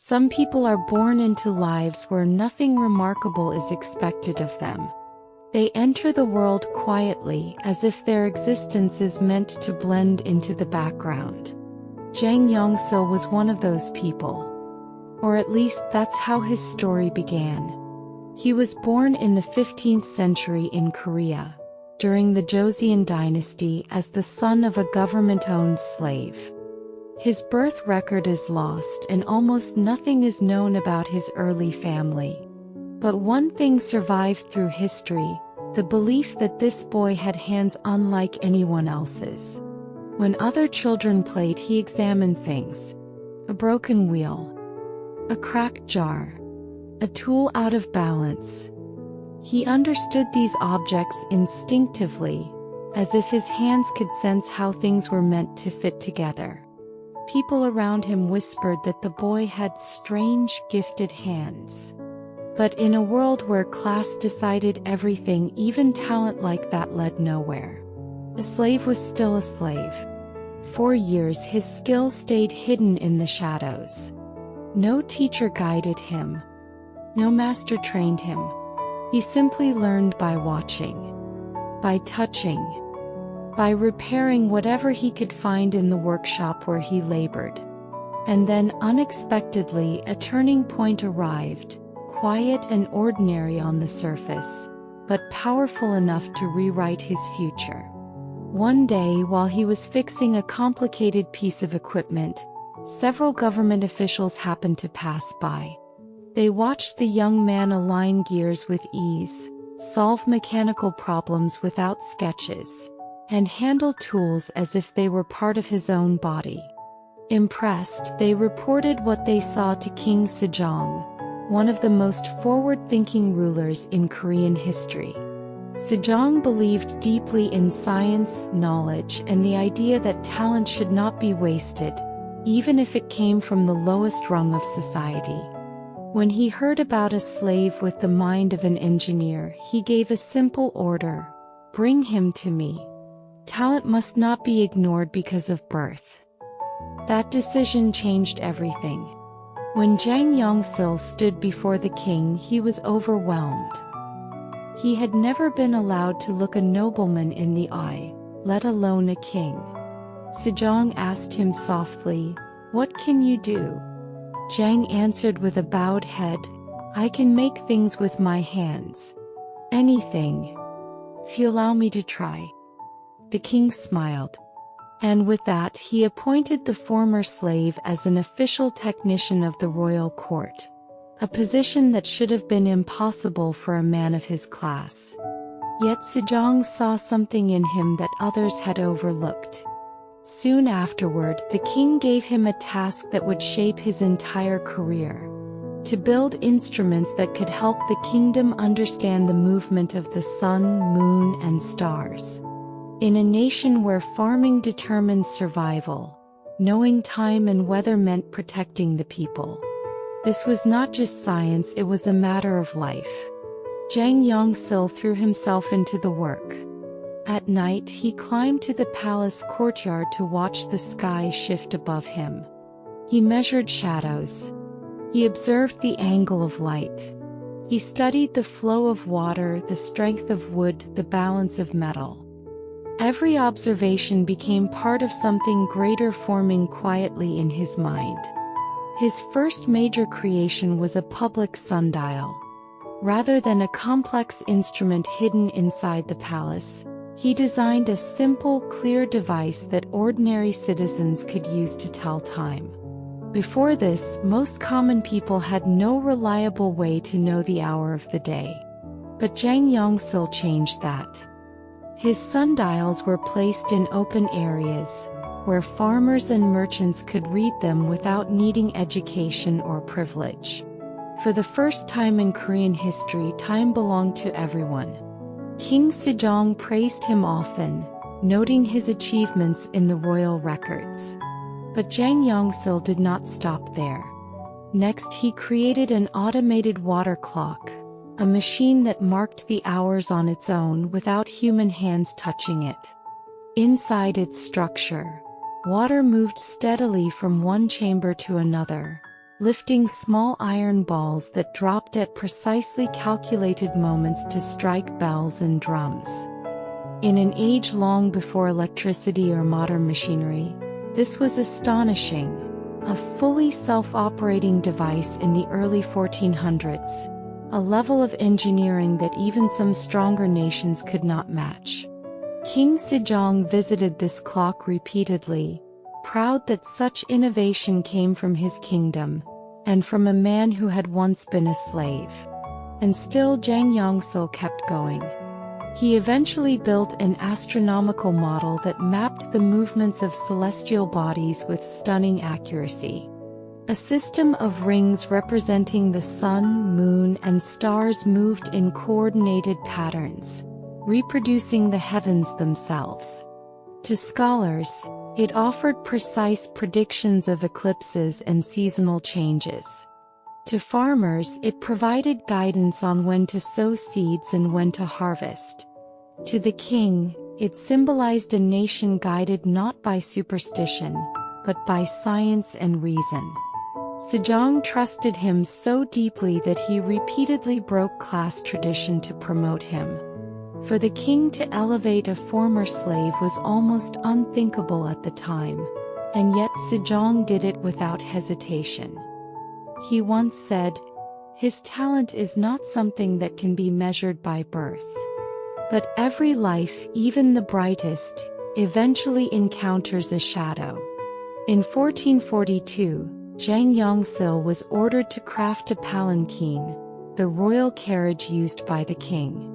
Some people are born into lives where nothing remarkable is expected of them. They enter the world quietly as if their existence is meant to blend into the background. Jang Yeong-sil was one of those people. Or at least that's how his story began. He was born in the 15th century in Korea, during the Joseon dynasty as the son of a government-owned slave. His birth record is lost and almost nothing is known about his early family. But one thing survived through history, the belief that this boy had hands unlike anyone else's. When other children played, he examined things. A broken wheel. A cracked jar. A tool out of balance. He understood these objects instinctively, as if his hands could sense how things were meant to fit together. People around him whispered that the boy had strange, gifted hands. But in a world where class decided everything, even talent like that led nowhere. A slave was still a slave. For years his skills stayed hidden in the shadows. No teacher guided him. No master trained him. He simply learned by watching. By touching. By repairing whatever he could find in the workshop where he labored. And then unexpectedly a turning point arrived, quiet and ordinary on the surface, but powerful enough to rewrite his future. One day while he was fixing a complicated piece of equipment, several government officials happened to pass by. They watched the young man align gears with ease, solve mechanical problems without sketches, and handle tools as if they were part of his own body. Impressed, they reported what they saw to King Sejong, one of the most forward-thinking rulers in Korean history. Sejong believed deeply in science, knowledge, and the idea that talent should not be wasted, even if it came from the lowest rung of society. When he heard about a slave with the mind of an engineer, he gave a simple order: "Bring him to me." Talent must not be ignored because of birth. That decision changed everything. When Jang Yeong-sil stood before the king, he was overwhelmed. He had never been allowed to look a nobleman in the eye, let alone a king. Sejong asked him softly, "What can you do?" Jang answered with a bowed head, "I can make things with my hands. Anything. If you allow me to try." The king smiled. And with that he appointed the former slave as an official technician of the royal court. A position that should have been impossible for a man of his class. Yet Sejong saw something in him that others had overlooked. Soon afterward, the king gave him a task that would shape his entire career. To build instruments that could help the kingdom understand the movement of the sun, moon, and stars. In a nation where farming determined survival, knowing time and weather meant protecting the people. This was not just science, it was a matter of life. Jang Yeong-sil threw himself into the work. At night he climbed to the palace courtyard to watch the sky shift above him. He measured shadows. He observed the angle of light. He studied the flow of water, the strength of wood, the balance of metal. Every observation became part of something greater forming quietly in his mind. His first major creation was a public sundial. Rather than a complex instrument hidden inside the palace, he designed a simple, clear device that ordinary citizens could use to tell time. Before this, most common people had no reliable way to know the hour of the day. But Jang Yeong-sil changed that. His sundials were placed in open areas, where farmers and merchants could read them without needing education or privilege. For the first time in Korean history, time belonged to everyone. King Sejong praised him often, noting his achievements in the royal records. But Jang Yeong-sil did not stop there. Next he created an automated water clock, a machine that marked the hours on its own without human hands touching it. Inside its structure, water moved steadily from one chamber to another, lifting small iron balls that dropped at precisely calculated moments to strike bells and drums. In an age long before electricity or modern machinery, this was astonishing, a fully self-operating device in the early 1400s, a level of engineering that even some stronger nations could not match. King Sejong visited this clock repeatedly, proud that such innovation came from his kingdom, and from a man who had once been a slave. And still Jang Yeong-sil kept going. He eventually built an astronomical model that mapped the movements of celestial bodies with stunning accuracy. A system of rings representing the sun, moon, and stars moved in coordinated patterns, reproducing the heavens themselves. To scholars, it offered precise predictions of eclipses and seasonal changes. To farmers, it provided guidance on when to sow seeds and when to harvest. To the king, it symbolized a nation guided not by superstition, but by science and reason. Sejong trusted him so deeply that he repeatedly broke class tradition to promote him. For the king to elevate a former slave was almost unthinkable at the time, and yet Sejong did it without hesitation. He once said, "His talent is not something that can be measured by birth. But every life, even the brightest, eventually encounters a shadow." In 1442, Jang Yeong-sil was ordered to craft a palanquin, the royal carriage used by the king.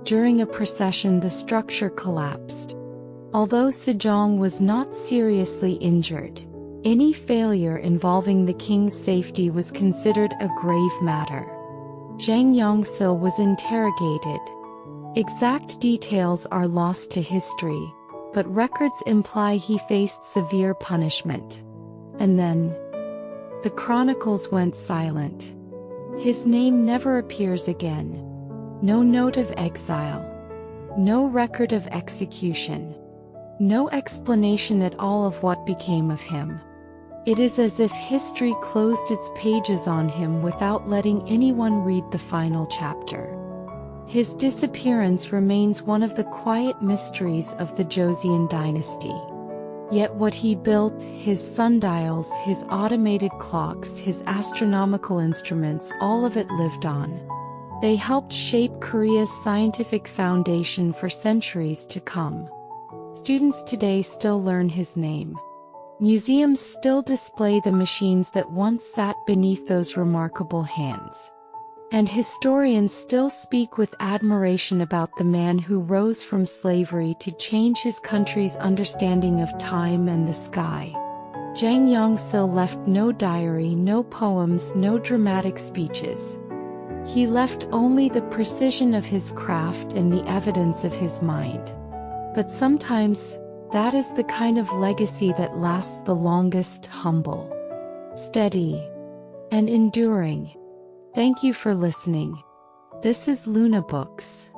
During a procession, the structure collapsed. Although Sejong was not seriously injured, any failure involving the king's safety was considered a grave matter. Jang Yeong-sil was interrogated. Exact details are lost to history, but records imply he faced severe punishment. And then, the chronicles went silent. His name never appears again. No note of exile. No record of execution. No explanation at all of what became of him. It is as if history closed its pages on him without letting anyone read the final chapter. His disappearance remains one of the quiet mysteries of the Joseon dynasty. Yet what he built, his sundials, his automated clocks, his astronomical instruments, all of it lived on. They helped shape Korea's scientific foundation for centuries to come. Students today still learn his name. Museums still display the machines that once sat beneath those remarkable hands. And historians still speak with admiration about the man who rose from slavery to change his country's understanding of time and the sky. Jang Yeong-sil left no diary, no poems, no dramatic speeches. He left only the precision of his craft and the evidence of his mind. But sometimes, that is the kind of legacy that lasts the longest, humble, steady, and enduring. Thank you for listening. This is Lunabooks.